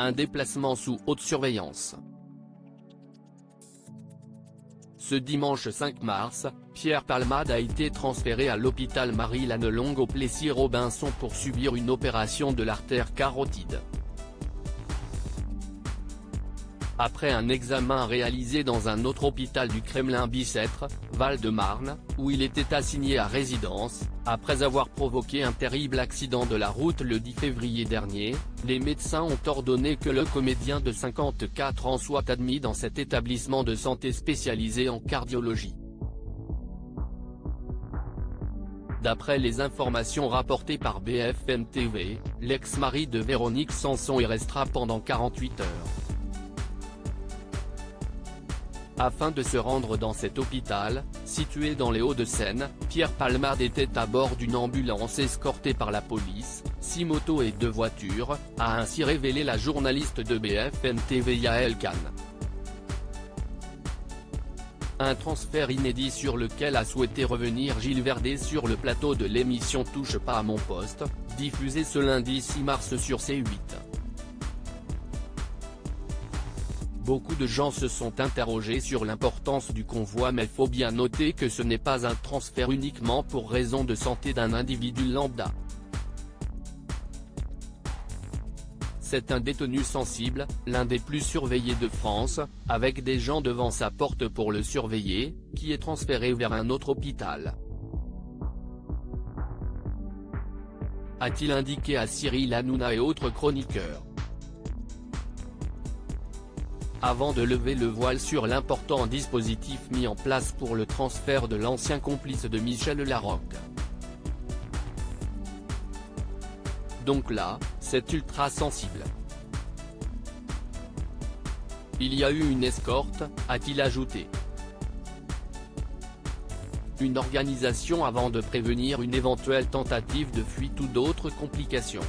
Un déplacement sous haute surveillance. Ce dimanche 5 mars, Pierre Palmade a été transféré à l'hôpital Marie-Lannelongue au Plessis-Robinson pour subir une opération de l'artère carotide. Après un examen réalisé dans un autre hôpital du Kremlin-Bicêtre, Val-de-Marne, où il était assigné à résidence, après avoir provoqué un terrible accident de la route le 10 février dernier, les médecins ont ordonné que le comédien de 54 ans soit admis dans cet établissement de santé spécialisé en cardiologie. D'après les informations rapportées par BFM TV, l'ex-mari de Véronique Sanson y restera pendant 48 heures. Afin de se rendre dans cet hôpital, situé dans les Hauts-de-Seine, Pierre Palmade était à bord d'une ambulance escortée par la police, 6 motos et 2 voitures, a ainsi révélé la journaliste de BFM TV Yael Khan. Un transfert inédit sur lequel a souhaité revenir Gilles Verdez sur le plateau de l'émission Touche pas à mon poste, diffusée ce lundi 6 mars sur C8. Beaucoup de gens se sont interrogés sur l'importance du convoi, mais faut bien noter que ce n'est pas un transfert uniquement pour raison de santé d'un individu lambda. C'est un détenu sensible, l'un des plus surveillés de France, avec des gens devant sa porte pour le surveiller, qui est transféré vers un autre hôpital. A-t-il indiqué à Cyril Hanouna et autres chroniqueurs. Avant de lever le voile sur l'important dispositif mis en place pour le transfert de l'ancien complice de Michel Larocque. Donc là, c'est ultra sensible. Il y a eu une escorte, a-t-il ajouté. Une organisation avant de prévenir une éventuelle tentative de fuite ou d'autres complications.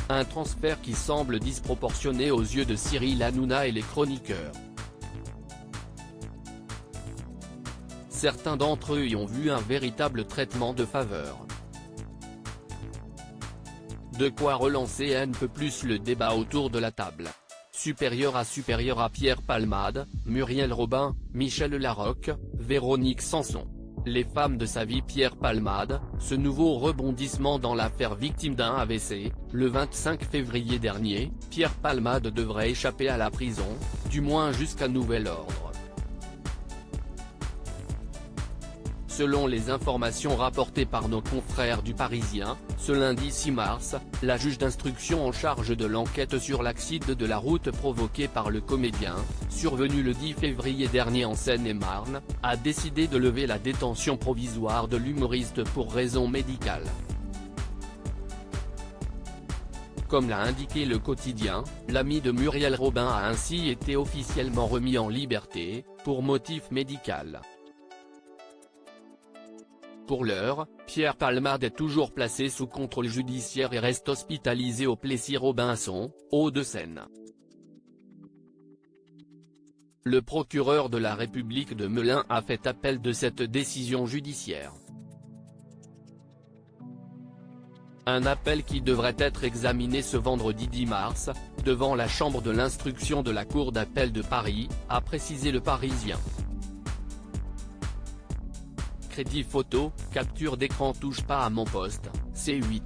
Un transfert qui semble disproportionné aux yeux de Cyril Hanouna et les chroniqueurs. Certains d'entre eux y ont vu un véritable traitement de faveur. De quoi relancer un peu plus le débat autour de la table. Supérieur à Pierre Palmade, Muriel Robin, Michel Larocque, Véronique Sanson. Les femmes de sa vie. Pierre Palmade, ce nouveau rebondissement dans l'affaire victime d'un AVC, le 25 février dernier, Pierre Palmade devrait échapper à la prison, du moins jusqu'à nouvel ordre. Selon les informations rapportées par nos confrères du Parisien, ce lundi 6 mars, la juge d'instruction en charge de l'enquête sur l'accident de la route provoqué par le comédien, survenu le 10 février dernier en Seine-et-Marne, a décidé de lever la détention provisoire de l'humoriste pour raison médicale. Comme l'a indiqué le quotidien, l'ami de Muriel Robin a ainsi été officiellement remis en liberté, pour motif médical. Pour l'heure, Pierre Palmade est toujours placé sous contrôle judiciaire et reste hospitalisé au Plessis-Robinson, Hauts-de-Seine. Le procureur de la République de Melun a fait appel de cette décision judiciaire. Un appel qui devrait être examiné ce vendredi 10 mars, devant la chambre de l'instruction de la Cour d'appel de Paris, a précisé le Parisien. Crédit photo, capture d'écran. Touche pas à mon poste, C8.